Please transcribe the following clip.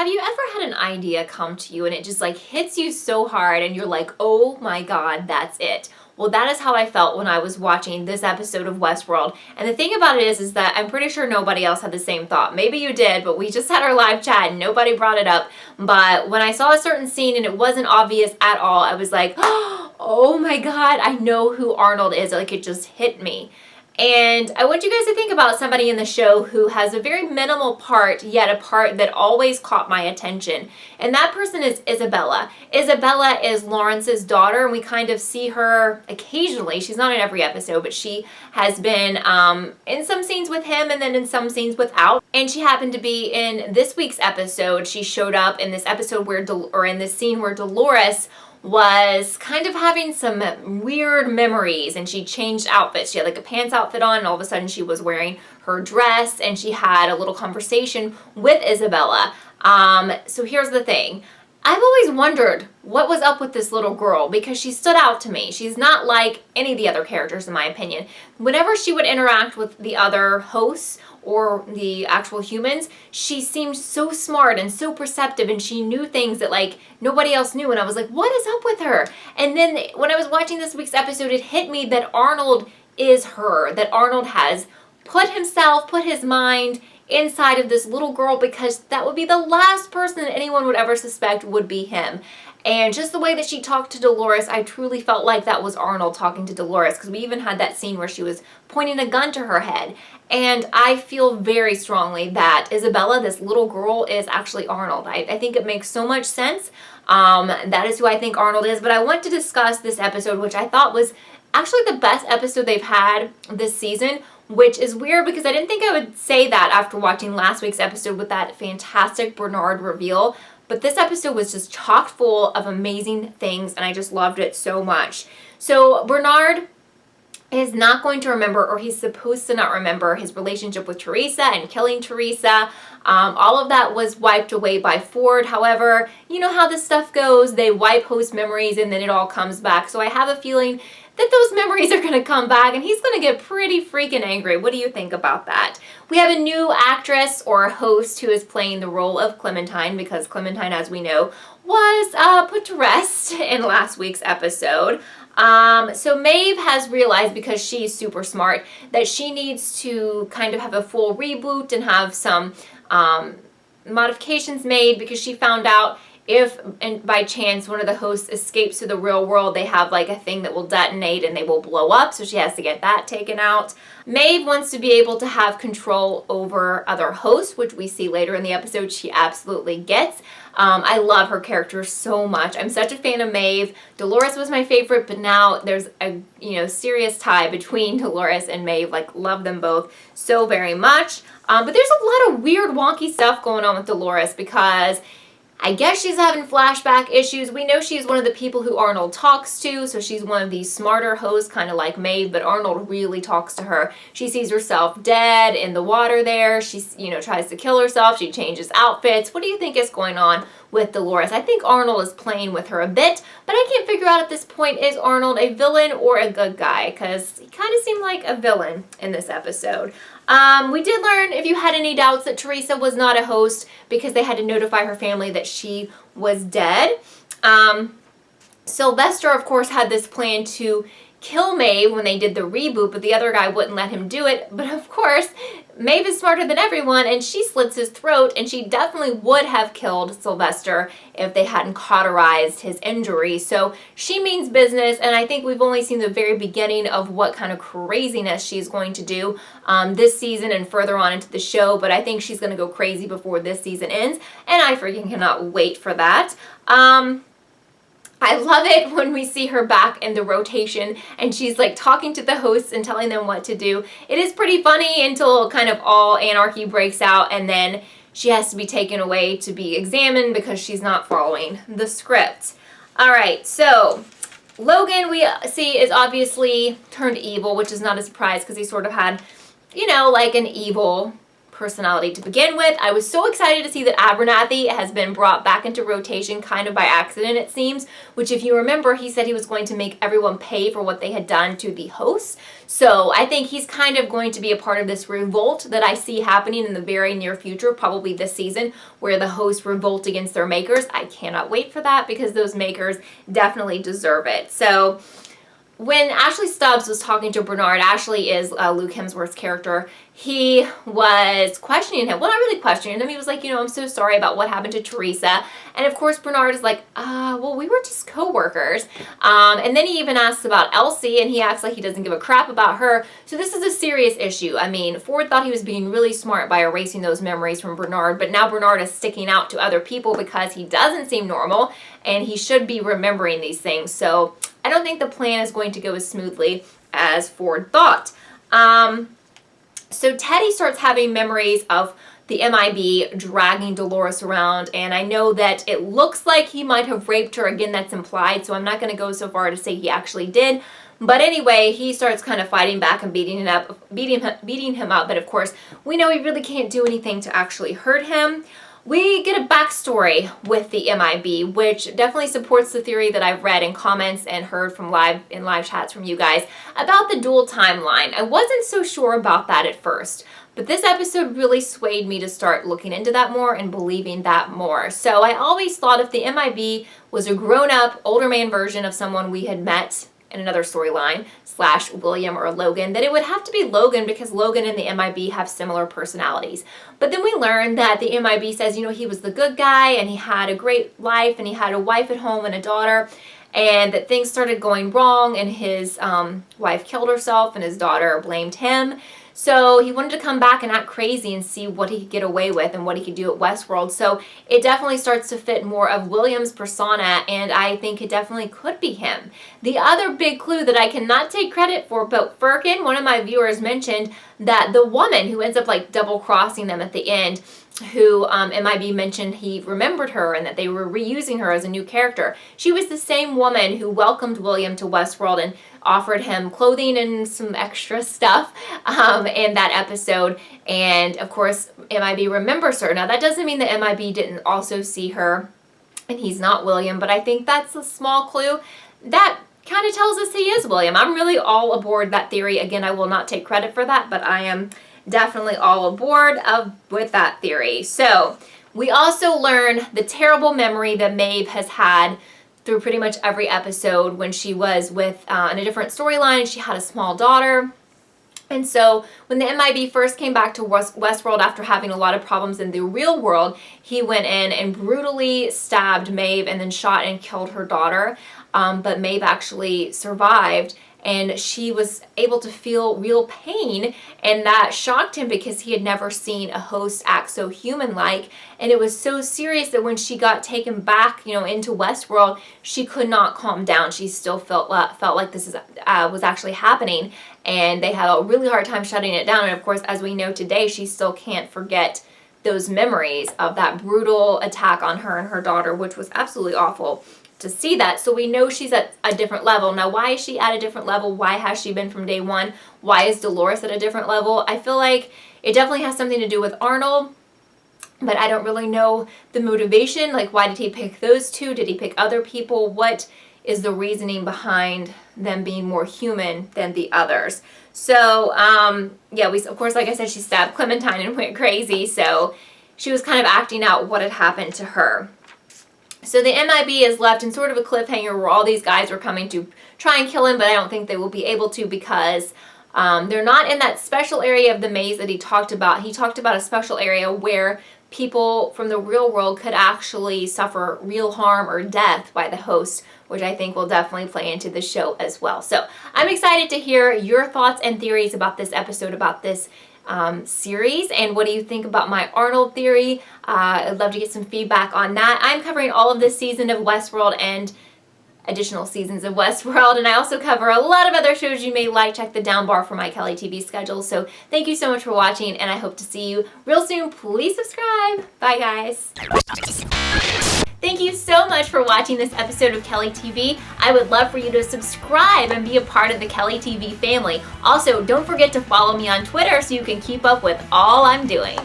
Have you ever had an idea come to you and it just like hits you so hard and you're like, oh my God, that's it? Well, that is how I felt when I was watching this episode of WestWorld. And the thing about it is that I'm pretty sure nobody else had the same thought. Maybe you did, but we just had our live chat and nobody brought it up. But when I saw a certain scene and it wasn't obvious at all, I was like, oh my God, I know who Arnold is. Like it just hit me. And I want you guys to think about somebody in the show who has a very minimal part, yet a part that always caught my attention. And that person is Isabella. Isabella is Lawrence's daughter, and we kind of see her occasionally. She's not in every episode, but she has been in some scenes with him and then in some scenes without. And she happened to be in this week's episode. She showed up in this episode where, in this scene where Dolores was kind of having some weird memories, and she changed outfits. She had like a pants outfit on and all of a sudden she was wearing her dress, and she had a little conversation with Isabella. So here's the thing. I've always wondered what was up with this little girl because she stood out to me. She's not like any of the other characters in my opinion. Whenever she would interact with the other hosts or the actual humans, she seemed so smart and so perceptive, and she knew things that like nobody else knew, and I was like, what is up with her? And then when I was watching this week's episode, it hit me that Arnold is her, that Arnold has put his mind inside of this little girl because that would be the last person that anyone would ever suspect would be him. And just the way that she talked to Dolores, I truly felt like that was Arnold talking to Dolores, because we even had that scene where she was pointing a gun to her head. And I feel very strongly that Isabella, this little girl, is actually Arnold. I think it makes so much sense. That is who I think Arnold is. But I want to discuss this episode, which I thought was actually the best episode they've had this season, which is weird because I didn't think I would say that after watching last week's episode with that fantastic Bernard reveal. But this episode was just chock full of amazing things, and I just loved it so much. So Bernard is not going to remember, or he's supposed to not remember, his relationship with Teresa and killing Teresa. All of that was wiped away by Ford. However, you know how this stuff goes. They wipe host memories and then it all comes back. So I have a feeling that those memories are going to come back and he's going to get pretty freaking angry. What do you think about that? We have a new actress or host who is playing the role of Clementine, because Clementine, as we know, was put to rest in last week's episode. So Maeve has realized, because she's super smart, that she needs to kind of have a full reboot and have some modifications made, because she found out if, and by chance, one of the hosts escapes to the real world, they have like a thing that will detonate and they will blow up, so she has to get that taken out. Maeve wants to be able to have control over other hosts, which we see later in the episode she absolutely gets. I love her character so much. I'm such a fan of Maeve. Dolores was my favorite, but now there's a serious tie between Dolores and Maeve. Like, love them both so very much. But there's a lot of weird, wonky stuff going on with Dolores, because I guess she's having flashback issues. We know she's one of the people who Arnold talks to, so she's one of these smarter hosts, kind of like Maeve, but Arnold really talks to her. She sees herself dead in the water there. She, tries to kill herself. She changes outfits. What do you think is going on with Dolores? I think Arnold is playing with her a bit, but I can't figure out at this point, is Arnold a villain or a good guy? Because he kind of seemed like a villain in this episode. We did learn, if you had any doubts, that Teresa was not a host because they had to notify her family that she was dead. Sylvester, of course, had this plan to kill Maeve when they did the reboot, but the other guy wouldn't let him do it. But of course, Maeve is smarter than everyone, and she slits his throat, and she definitely would have killed Sylvester if they hadn't cauterized his injury. So she means business, and I think we've only seen the very beginning of what kind of craziness she's going to do this season and further on into the show, but I think she's going to go crazy before this season ends, and I freaking cannot wait for that. I love it when we see her back in the rotation and she's like talking to the hosts and telling them what to do. It is pretty funny until kind of all anarchy breaks out, and then she has to be taken away to be examined because she's not following the script. Alright, so Logan, we see, is obviously turned evil, which is not a surprise because he sort of had, like an evil personality to begin with. I was so excited to see that Abernathy has been brought back into rotation kind of by accident, it seems, which if you remember, he said he was going to make everyone pay for what they had done to the hosts. So I think he's kind of going to be a part of this revolt that I see happening in the very near future, probably this season, where the hosts revolt against their makers. I cannot wait for that because those makers definitely deserve it. So when Ashley Stubbs was talking to Bernard, Ashley is Luke Hemsworth's character, he was questioning him. Well, not really questioning him. He was like, you know, I'm so sorry about what happened to Teresa. And of course, Bernard is like, well, we were just co-workers. And then he even asks about Elsie, and he acts like he doesn't give a crap about her. So this is a serious issue. I mean, Ford thought he was being really smart by erasing those memories from Bernard, but now Bernard is sticking out to other people because he doesn't seem normal, and he should be remembering these things. So I don't think the plan is going to go as smoothly as Ford thought. So Teddy starts having memories of the MIB dragging Dolores around, and I know that it looks like he might have raped her. Again, that's implied, so I'm not going to go so far to say he actually did. But anyway, he starts kind of fighting back and beating him up. But of course, we know he really can't do anything to actually hurt him. We get a backstory with the MIB, which definitely supports the theory that I've read in comments and heard from live chats from you guys about the dual timeline. I wasn't so sure about that at first, but this episode really swayed me to start looking into that more and believing that more. So I always thought if the MIB was a grown-up, older man version of someone we had met in another storyline, / William or Logan, that it would have to be Logan because Logan and the MIB have similar personalities. But then we learned that the MIB says, you know, he was the good guy and he had a great life and he had a wife at home and a daughter, and that things started going wrong and his wife killed herself and his daughter blamed him. So he wanted to come back and act crazy and see what he could get away with and what he could do at WestWorld. So it definitely starts to fit more of William's persona, and I think it definitely could be him. The other big clue that I cannot take credit for, but Firkin, one of my viewers, mentioned that the woman who ends up like double-crossing them at the end, who MIB mentioned he remembered her and that they were reusing her as a new character. She was the same woman who welcomed William to WestWorld and offered him clothing and some extra stuff in that episode. And of course, MIB remembers her. Now that doesn't mean that MIB didn't also see her and he's not William, but I think that's a small clue. That kind of tells us he is William. I'm really all aboard that theory. Again, I will not take credit for that, but I am definitely all aboard with that theory. So we also learn the terrible memory that Maeve has had through pretty much every episode when she was with in a different storyline. She had a small daughter. And so when the MIB first came back to WestWorld after having a lot of problems in the real world, he went in and brutally stabbed Maeve and then shot and killed her daughter. But Maeve actually survived, and she was able to feel real pain, and that shocked him because he had never seen a host act so human-like, and it was so serious that when she got taken back, you know, into WestWorld, she could not calm down. She still felt like this was actually happening, and they had a really hard time shutting it down. And of course, as we know today, she still can't forget those memories of that brutal attack on her and her daughter, which was absolutely awful to see that. So we know she's at a different level. Now, why is she at a different level? Why has she been from day one? Why is Dolores at a different level? I feel like it definitely has something to do with Arnold, but I don't really know the motivation. Like, why did he pick those two? Did he pick other people? What is the reasoning behind them being more human than the others? So, yeah, of course, like I said, she stabbed Clementine and went crazy. So she was kind of acting out what had happened to her. So the MIB is left in sort of a cliffhanger where all these guys are coming to try and kill him, but I don't think they will be able to because they're not in that special area of the maze that he talked about. He talked about a special area where people from the real world could actually suffer real harm or death by the host, which I think will definitely play into the show as well. So I'm excited to hear your thoughts and theories about this episode, about this series, and what do you think about my Arnold theory? I'd love to get some feedback on that. I'm covering all of this season of WestWorld and additional seasons of WestWorld, and I also cover a lot of other shows you may like. Check the down bar for my KELLIETV schedule. So thank you so much for watching, and I hope to see you real soon. Please subscribe. Bye, guys. Thank you so much for watching this episode of Kelly TV. I would love for you to subscribe and be a part of the Kelly TV family. Also, don't forget to follow me on Twitter so you can keep up with all I'm doing.